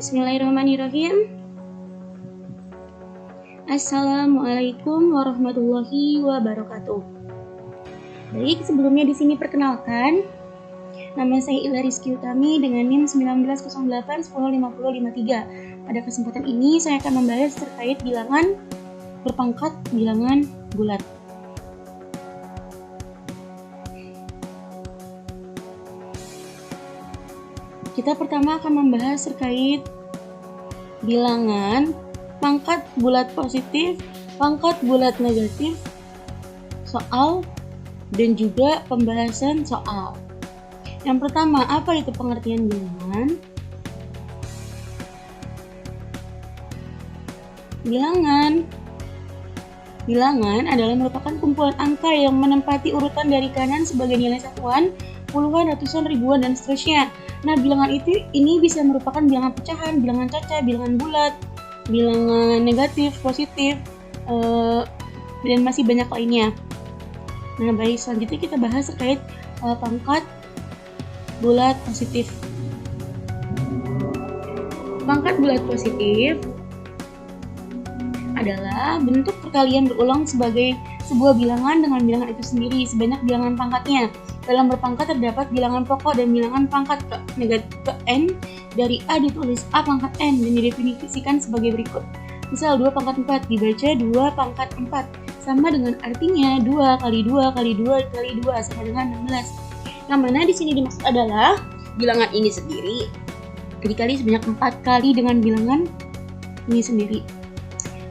Bismillahirrahmanirrahim. Assalamualaikum warahmatullahi wabarakatuh. Baik, sebelumnya di sini perkenalkan, nama saya Ila Rizky Utami dengan NIM 1908105053. Pada kesempatan ini saya akan membahas terkait bilangan berpangkat bilangan bulat. Kita pertama akan membahas terkait bilangan pangkat bulat positif, pangkat bulat negatif, soal, dan juga pembahasan soal. Yang pertama, apa itu pengertian bilangan? Bilangan adalah merupakan kumpulan angka yang menempati urutan dari kanan sebagai nilai satuan, puluhan, ratusan, ribuan, dan seterusnya. Nah, bilangan ini bisa merupakan bilangan pecahan, bilangan caca, bilangan bulat, bilangan negatif, positif, dan masih banyak lainnya. Nah, baik, selanjutnya kita bahas terkait pangkat bulat positif. Pangkat bulat positif adalah bentuk perkalian berulang sebagai sebuah bilangan dengan bilangan itu sendiri sebanyak bilangan pangkatnya. Dalam berpangkat terdapat bilangan pokok dan bilangan pangkat ke n dari A ditulis A pangkat n dan didefinisikan sebagai berikut. Misal 2 pangkat 4 dibaca 2 pangkat 4 sama dengan artinya 2 kali 2 kali 2 kali 2 sama dengan 16. Yang mana di sini dimaksud adalah bilangan ini sendiri dikali sebanyak 4 kali dengan bilangan ini sendiri.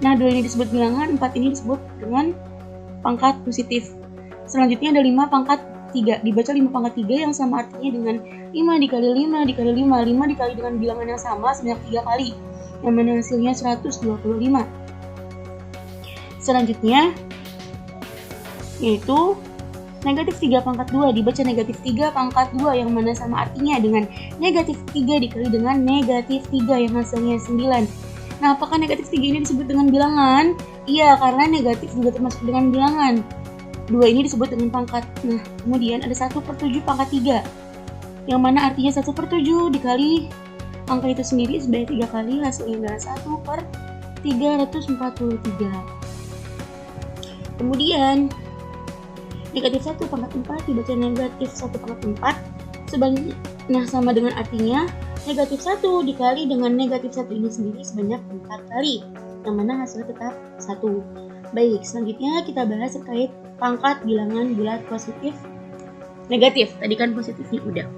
Nah, 2 ini disebut bilangan, 4 ini disebut dengan pangkat positif. Selanjutnya ada 5 pangkat 3, dibaca 5 pangkat 3 yang sama artinya dengan 5 dikali 5 dikali 5, 5 dikali dengan bilangan yang sama sebanyak 3 kali, yang mana hasilnya 125. Selanjutnya yaitu negatif 3 pangkat 2, dibaca negatif 3 pangkat 2 yang mana sama artinya dengan negatif 3 dikali dengan negatif 3 yang hasilnya 9. Nah, apakah negatif 3 ini disebut dengan bilangan? Iya, karena negatif juga termasuk dengan bilangan. 2 ini disebut dengan pangkat. Nah, kemudian ada 1/7 pangkat 3, yang mana artinya 1/7 dikali angka itu sendiri sebanyak 3 kali, hasilnya adalah 1/343. Kemudian negatif 1 pangkat 4 dibaca negatif 1 pangkat 4 sebanyak, nah sama dengan artinya negatif 1 dikali dengan negatif 1 ini sendiri sebanyak 4 kali, yang mana hasilnya tetap 1. Baik, selanjutnya kita bahas terkait pangkat bilangan bulat positif negatif. Tadi kan positifnya udah.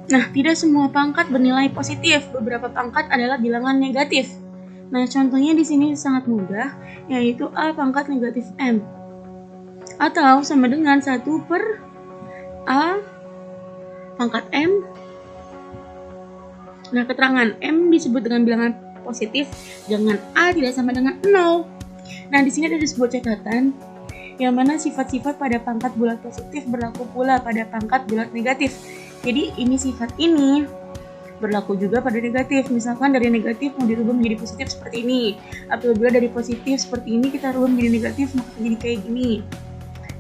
Nah, tidak semua pangkat bernilai positif. Beberapa pangkat adalah bilangan negatif. Nah, contohnya di sini sangat mudah, yaitu A pangkat negatif M. Atau sama dengan 1/A pangkat M. Nah, keterangan M disebut dengan bilangan positif, dengan A tidak sama dengan 0. Nah, di sini ada sebuah catatan, yang mana sifat-sifat pada pangkat bulat positif berlaku pula pada pangkat bulat negatif. Jadi, ini sifat ini berlaku juga pada negatif. Misalkan dari negatif mau dirubah menjadi positif seperti ini. Apabila dari positif seperti ini kita rubah menjadi negatif, maka jadi kayak gini.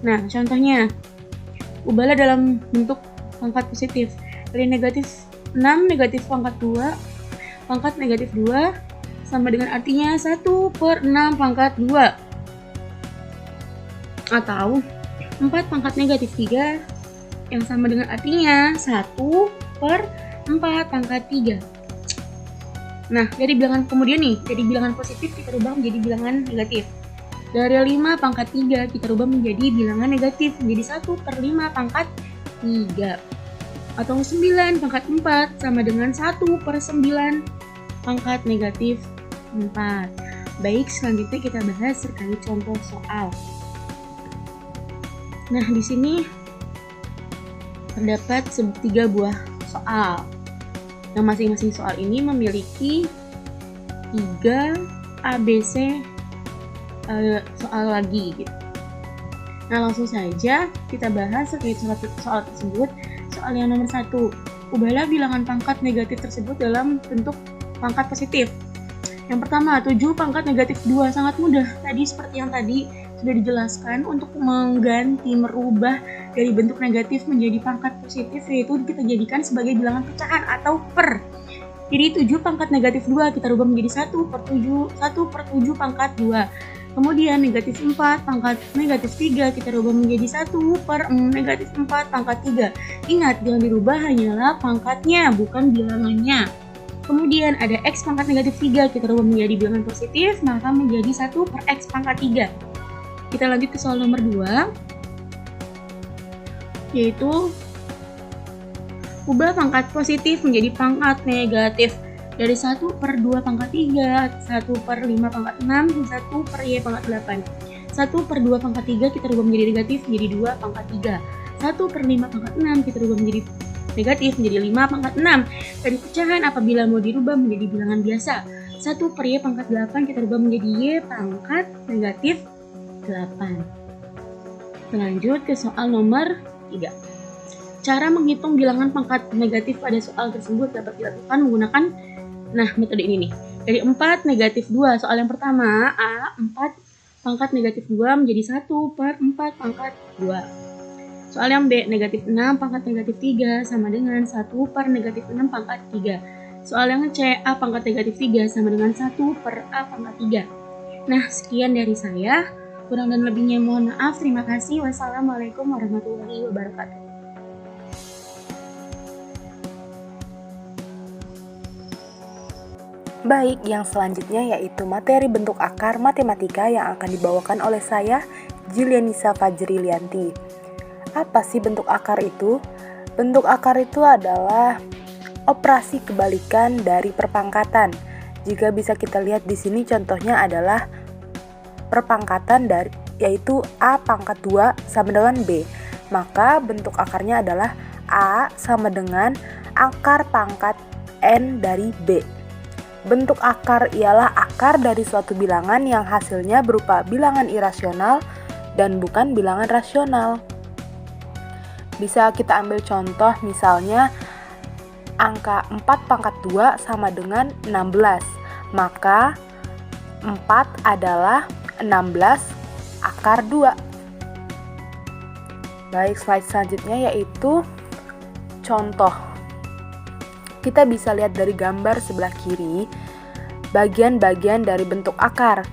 Nah, contohnya, ubahlah dalam bentuk pangkat positif. Dari negatif 6 negatif pangkat 2 pangkat negatif 2 sama dengan artinya 1/6 pangkat 2. Atau 4 pangkat negatif 3 yang sama dengan artinya 1/4 pangkat 3. Nah, dari bilangan kemudian nih, dari bilangan positif kita rubah menjadi bilangan negatif. Dari 5 pangkat 3 kita rubah menjadi bilangan negatif menjadi 1/5 pangkat 3. Atau 9 pangkat 4 sama dengan 1/9 pangkat negatif 4. Baik, selanjutnya kita bahas terkait contoh soal. Nah, di sini terdapat 3 buah soal. Nah, masing-masing soal ini memiliki 3 ABC soal lagi gitu. Nah, langsung saja kita bahas terkait soal tersebut. Soal yang nomor 1, ubahlah bilangan pangkat negatif tersebut dalam bentuk pangkat positif. Yang pertama, 7 pangkat negatif 2, sangat mudah. Tadi seperti yang tadi, sudah dijelaskan untuk merubah dari bentuk negatif menjadi pangkat positif, yaitu kita jadikan sebagai bilangan pecahan atau per. Jadi 7 pangkat negatif 2 kita rubah menjadi 1/7 pangkat 2. Kemudian negatif 4 pangkat negatif 3 kita rubah menjadi 1/negatif 4 pangkat 3. Ingat, yang dirubah hanyalah pangkatnya, bukan bilangannya. Kemudian ada X pangkat negatif 3 kita rubah menjadi bilangan positif, maka menjadi 1/X pangkat 3. Kita lanjut ke soal nomor 2, yaitu ubah pangkat positif menjadi pangkat negatif dari 1/2 pangkat 3, 1/5 pangkat 6, 1/Y pangkat 8. 1/2 pangkat 3 kita rubah menjadi negatif menjadi 2 pangkat 3. 1/5 pangkat 6 kita rubah menjadi negatif menjadi 5 pangkat 6. Dari pecahan apabila mau dirubah menjadi bilangan biasa, 1/Y pangkat 8 kita rubah menjadi Y pangkat negatif 8. Lanjut ke soal nomor 3. Cara menghitung bilangan pangkat negatif pada soal tersebut dapat dilakukan menggunakan metode ini nih. Dari 4 negatif 2, soal yang pertama, A, 4 pangkat negatif 2 menjadi 1/4 pangkat 2. Soal yang B, negatif 6 pangkat negatif 3 sama dengan 1/negatif 6 pangkat 3. Soal yang C, A pangkat negatif 3 sama dengan 1/A pangkat 3. Nah, sekian dari saya. Kurang dan lebihnya mohon maaf. Terima kasih. Wassalamualaikum warahmatullahi wabarakatuh. Baik, yang selanjutnya yaitu materi bentuk akar matematika yang akan dibawakan oleh saya, Julianisa Fajrilianti. Apa sih bentuk akar itu? Bentuk akar itu adalah operasi kebalikan dari perpangkatan. Jika bisa kita lihat di sini contohnya adalah perpangkatan dari yaitu A pangkat 2 sama dengan B. Maka bentuk akarnya adalah A sama dengan akar pangkat N dari B. Bentuk akar ialah akar dari suatu bilangan yang hasilnya berupa bilangan irasional dan bukan bilangan rasional. Bisa kita ambil contoh misalnya angka 4 pangkat 2 sama dengan 16. Maka 4 adalah 16 akar 2. Baik, slide selanjutnya yaitu contoh. Kita bisa lihat dari gambar sebelah kiri, bagian-bagian dari bentuk akar.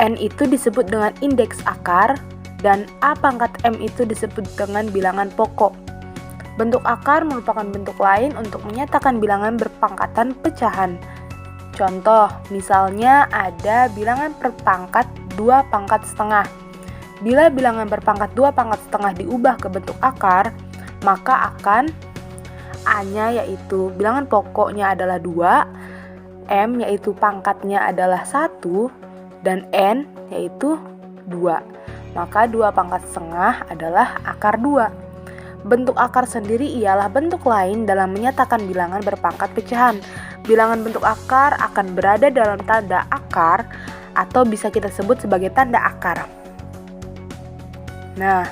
N itu disebut dengan indeks akar, dan A pangkat M itu disebut dengan bilangan pokok. Bentuk akar merupakan bentuk lain untuk menyatakan bilangan berpangkatan pecahan. Contoh, misalnya ada bilangan berpangkat 2 pangkat setengah. Bila bilangan berpangkat 2 pangkat setengah diubah ke bentuk akar, maka akan A-nya yaitu bilangan pokoknya adalah 2, M yaitu pangkatnya adalah 1, dan N yaitu 2. Maka 2 pangkat setengah adalah akar 2. Bentuk akar sendiri ialah bentuk lain dalam menyatakan bilangan berpangkat pecahan. Bilangan bentuk akar akan berada dalam tanda akar atau bisa kita sebut sebagai tanda akar. Nah,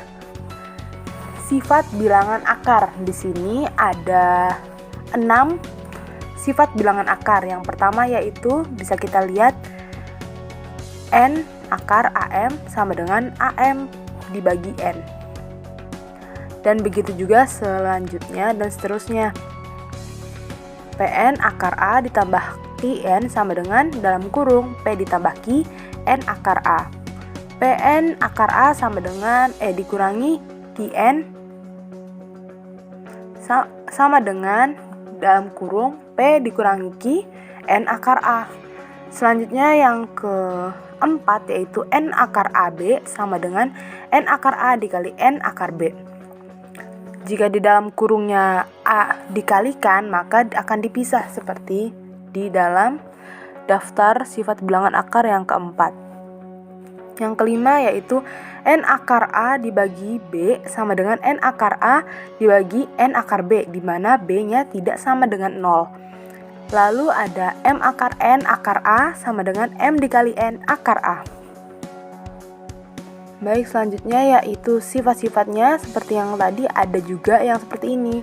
sifat bilangan akar. Di sini ada 6 sifat bilangan akar. Yang pertama yaitu bisa kita lihat N akar AM sama dengan AM dibagi N. Dan begitu juga selanjutnya dan seterusnya. PN akar A ditambah QN sama dengan dalam kurung P ditambah Q N akar A. PN akar A sama dengan dikurangi QN sama dengan dalam kurung P dikurangi Q N akar A. Selanjutnya yang keempat yaitu N akar AB sama dengan N akar A dikali N akar B. Jika di dalam kurungnya A dikalikan, maka akan dipisah seperti di dalam daftar sifat bilangan akar yang keempat. Yang kelima yaitu N akar A dibagi B sama dengan N akar A dibagi N akar B, di mana B-nya tidak sama dengan 0. Lalu ada M akar N akar A sama dengan M dikali N akar A. Baik, selanjutnya yaitu sifat-sifatnya seperti yang tadi ada juga yang seperti ini.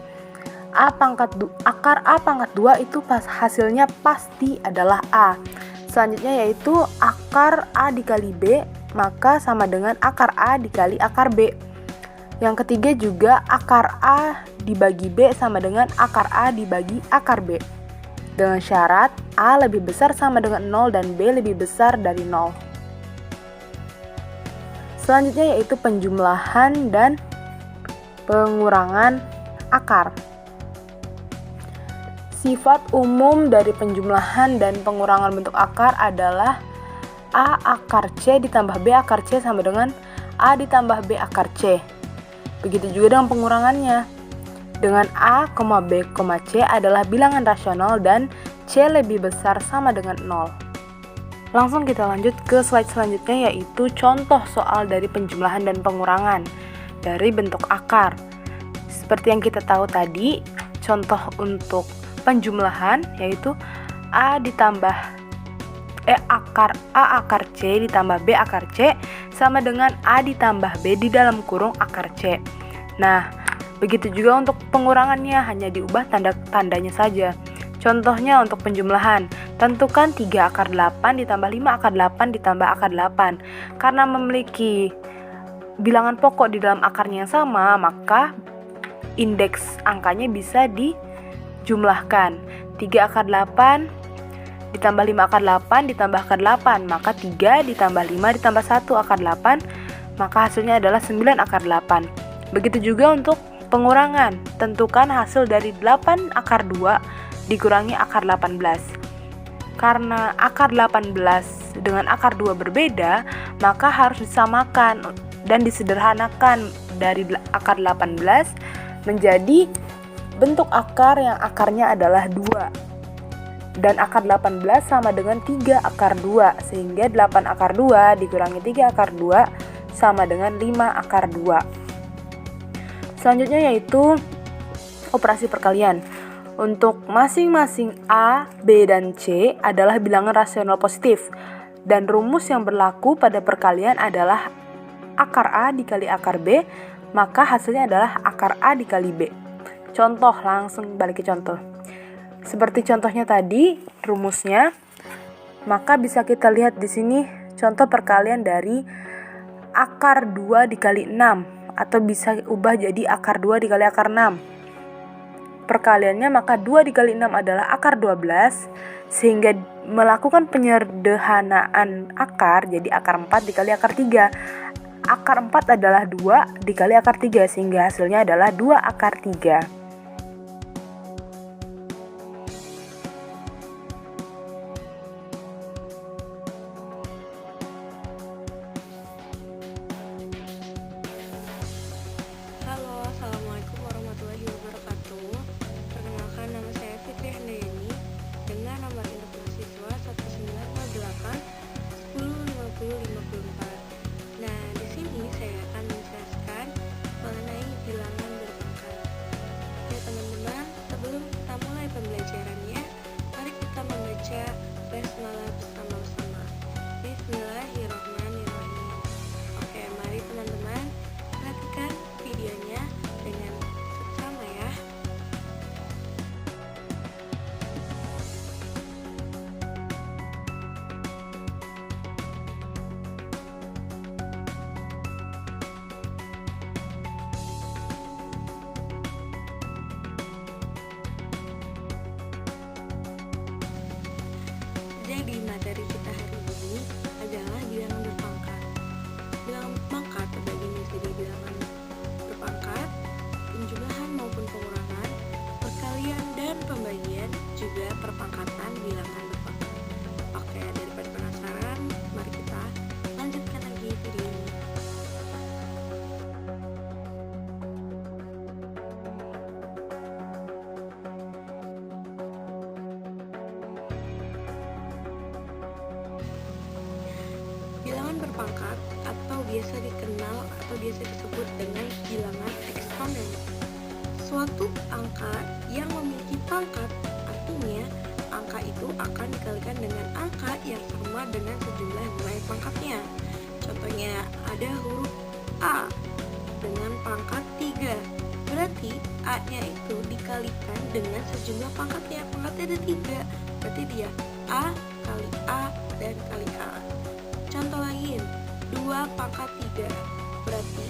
Akar A pangkat 2 itu hasilnya pasti adalah A. Selanjutnya yaitu akar A dikali B maka sama dengan akar A dikali akar B. Yang ketiga juga akar A dibagi B sama dengan akar A dibagi akar B. Dengan syarat A lebih besar sama dengan 0 dan B lebih besar dari 0. Selanjutnya yaitu penjumlahan dan pengurangan akar. Sifat umum dari penjumlahan dan pengurangan bentuk akar adalah A akar C ditambah B akar C sama dengan A ditambah B akar C. Begitu juga dengan pengurangannya. Dengan A, B, C adalah bilangan rasional dan C lebih besar sama dengan 0. Langsung kita lanjut ke slide selanjutnya yaitu contoh soal dari penjumlahan dan pengurangan dari bentuk akar. Seperti yang kita tahu tadi, contoh untuk penjumlahan yaitu A akar C ditambah B akar C sama dengan A ditambah B di dalam kurung akar C. Nah, begitu juga untuk pengurangannya, hanya diubah tandanya saja. Contohnya untuk penjumlahan, tentukan 3 akar 8 ditambah 5 akar 8 ditambah akar 8. Karena memiliki bilangan pokok di dalam akarnya yang sama, maka indeks angkanya bisa dijumlahkan. 3 akar 8 ditambah 5 akar 8 ditambah akar 8, maka 3 ditambah 5 ditambah 1 akar 8, maka hasilnya adalah 9 akar 8. Begitu juga untuk pengurangan, tentukan hasil dari 8 akar 2 dikurangi akar 18. Karena akar 18 dengan akar 2 berbeda, maka harus disamakan dan disederhanakan dari akar 18 menjadi bentuk akar yang akarnya adalah 2. Dan akar 18 sama dengan 3 akar 2, sehingga 8 akar 2 dikurangi 3 akar 2 sama dengan 5 akar 2. Selanjutnya yaitu operasi perkalian. Untuk masing-masing A, B, dan C adalah bilangan rasional positif. Dan rumus yang berlaku pada perkalian adalah akar A dikali akar B, maka hasilnya adalah akar A dikali B. Contoh, langsung balik ke contoh. Seperti contohnya tadi, rumusnya, maka bisa kita lihat di sini contoh perkalian dari akar 2 dikali 6. Atau bisa ubah jadi akar 2 dikali akar 6. Perkaliannya maka 2 dikali 6 adalah akar 12, sehingga melakukan penyederhanaan akar jadi akar 4 dikali akar 3. Akar 4 adalah 2 dikali akar 3, sehingga hasilnya adalah 2 akar 3. Assalamualaikum warahmatullahi wabarakatuh. Perkenalkan, nama saya Fitri Handayani dengan nomor induk mahasiswa 1908 105054. Nah, di sini saya akan menjelaskan mengenai bilangan berpangkat. Ya teman-teman, sebelum kita mulai pembelajarannya, mari kita membaca basmalah bersama-sama. Bismillahirrahmanirrahim. Oke, mari teman-teman perhatikan videonya dengan seksama ya. Jadi materi kita hari ini adalah bilangan berpangkat. Bilangan berpangkat terbagi menjadi bilangan berpangkat, penjumlahan maupun pengurangan, perkalian dan pembagian, juga perpangkatan bilangan berpangkat. Oke, daripada penasaran, mari kita lanjutkan lagi video ini. Bilangan berpangkat atau biasa dikenal atau biasa disebut dengan bilangan eksponen. Suatu angka yang memiliki pangkat, artinya angka itu akan dikalikan dengan angka yang sama dengan sejumlah nilai pangkatnya. Contohnya ada huruf A dengan pangkat 3. Berarti A-nya itu dikalikan dengan sejumlah pangkatnya. Pangkatnya ada 3. Berarti dia A kali A dan kali A. Contoh lain, 2 2 pangkat 3. Berarti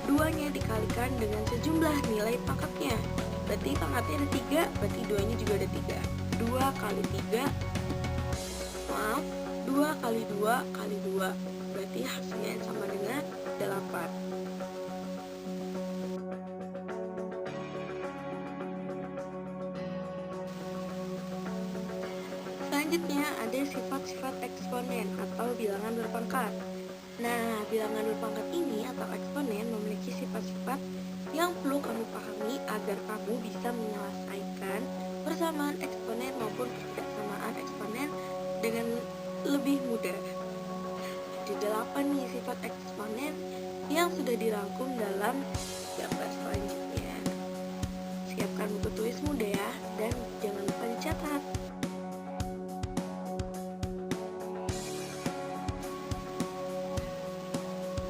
2-nya dikalikan dengan sejumlah nilai pangkatnya. Berarti pangkatnya ada 3, berarti 2-nya juga ada 3. 2 kali 3, maaf, 2 kali 2 kali 2. Berarti hasilnya sama dengan 8. Selanjutnya ada sifat-sifat eksponen atau bilangan berpangkat. Nah, bilangan berpangkat ini atau eksponen memiliki sifat-sifat yang perlu kamu pahami agar kamu bisa menyelesaikan persamaan eksponen maupun ketidaksamaan eksponen dengan lebih mudah. Ada 8 nih sifat eksponen yang sudah dirangkum dalam gambar selanjutnya. Siapkan buku tulismu deh ya, dan jangan lupa dicatat.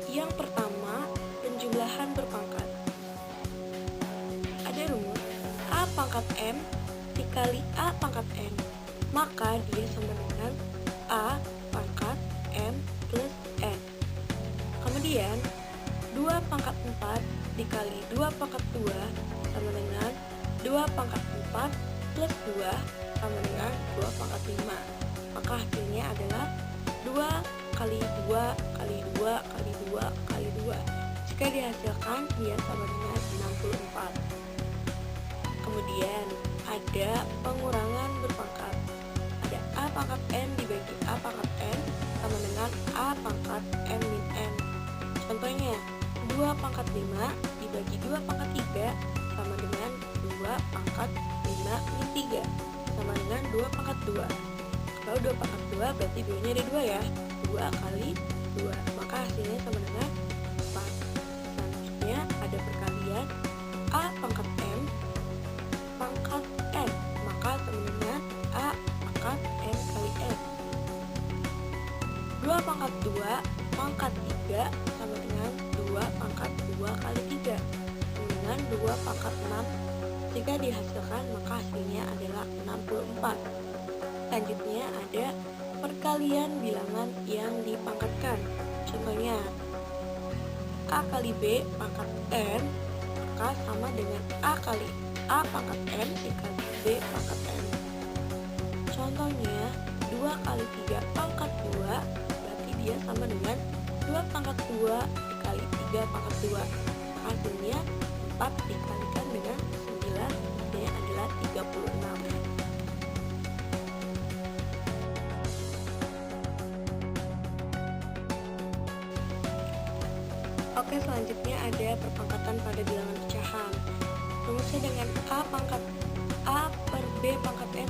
Yang pertama, penjumlahan berpangkat. Ada rumus A pangkat M dikali A pangkat N, maka dia sama dengan A pangkat M plus N. Kemudian 2 pangkat 4 dikali 2 pangkat 2 sama dengan 2 pangkat 4 plus 2 sama dengan 2 pangkat 5. Maka hasilnya adalah 2 kali 2 kali 2 kali 2 kali 2. Jika dihasilkan, dia sama dengan 64. Kemudian ada pengurangan berpangkat. Ada A pangkat N dibagi A pangkat N sama dengan A pangkat M min N. Contohnya, 2 pangkat 5 dibagi 2 pangkat 3 sama dengan 2 pangkat 5 min 3 sama dengan 2 pangkat 2. Kalau 2 pangkat 2 berarti 2-nya ada 2 ya. 2 kali 2, maka hasilnya sama dengan 4. Selanjutnya ada perkalian A pangkat M pangkat N, maka sama dengan A pangkat M kali N. 2 pangkat 2 pangkat 3 sama dengan 2 pangkat 2 kali 3 sama dengan 2 pangkat 6. Jika dihasilkan, maka hasilnya adalah 64. Selanjutnya ada perkalian bilangan yang dipangkatkan. Contohnya, A kali B pangkat N maka sama dengan A kali A pangkat M dikali B pangkat N. Contohnya, 2 kali 3 pangkat 2 berarti dia sama dengan 2 pangkat 2 dikali 3 pangkat 2. Hasilnya 4 dikalikan dengan 9, hasilnya adalah 36. Oke, selanjutnya ada perpangkatan pada bilangan pecahan. Rumusnya dengan A per B pangkat M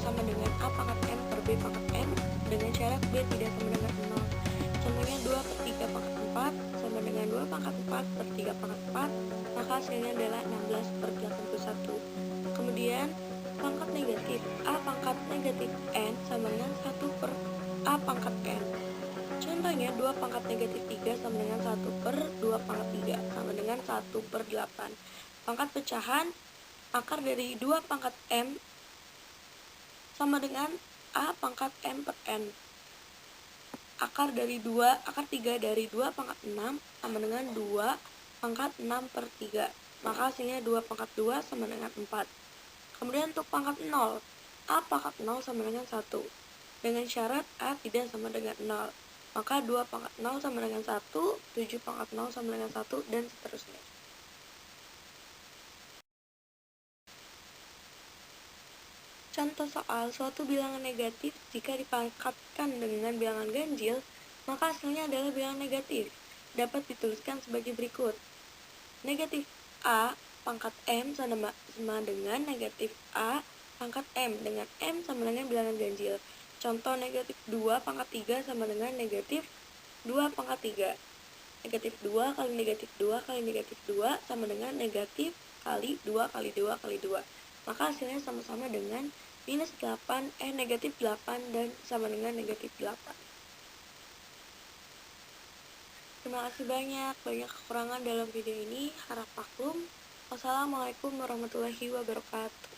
sama dengan A pangkat M per B pangkat M dengan syarat B tidak sama dengan 0. Contohnya 2 per 3 pangkat 4 sama dengan 2 pangkat 4 per 3 pangkat 4, maka hasilnya adalah 16 per 81. Kemudian pangkat negatif A pangkat negatif N sama dengan 1 per A pangkat N. Contohnya 2 pangkat negatif 3 sama dengan 1 per 2 pangkat 3 sama dengan 1 per 8. Pangkat pecahan, akar dari 2 pangkat M sama dengan A pangkat M per N. Akar 3 dari 2 pangkat 6 sama dengan 2 pangkat 6 per 3. Maka hasilnya 2 pangkat 2 sama dengan 4. Kemudian untuk pangkat 0, A pangkat 0 sama dengan 1. Dengan syarat A tidak sama dengan 0. Maka 2 pangkat 0 sama dengan 1, 7 pangkat 0 sama dengan 1, dan seterusnya. Contoh soal, suatu bilangan negatif jika dipangkatkan dengan bilangan ganjil, maka hasilnya adalah bilangan negatif. Dapat dituliskan sebagai berikut. Negatif A pangkat M sama dengan negatif A pangkat M, dengan M sama dengan bilangan ganjil. Contoh, negatif 2 pangkat 3 sama dengan negatif 2 pangkat 3. Negatif 2 kali negatif 2 kali negatif 2 sama dengan negatif kali 2 kali 2 kali 2. Maka hasilnya sama-sama dengan minus 8, negatif 8 dan sama dengan negatif 8. Terima kasih banyak kekurangan dalam video ini. Harap maklum. Wassalamualaikum warahmatullahi wabarakatuh.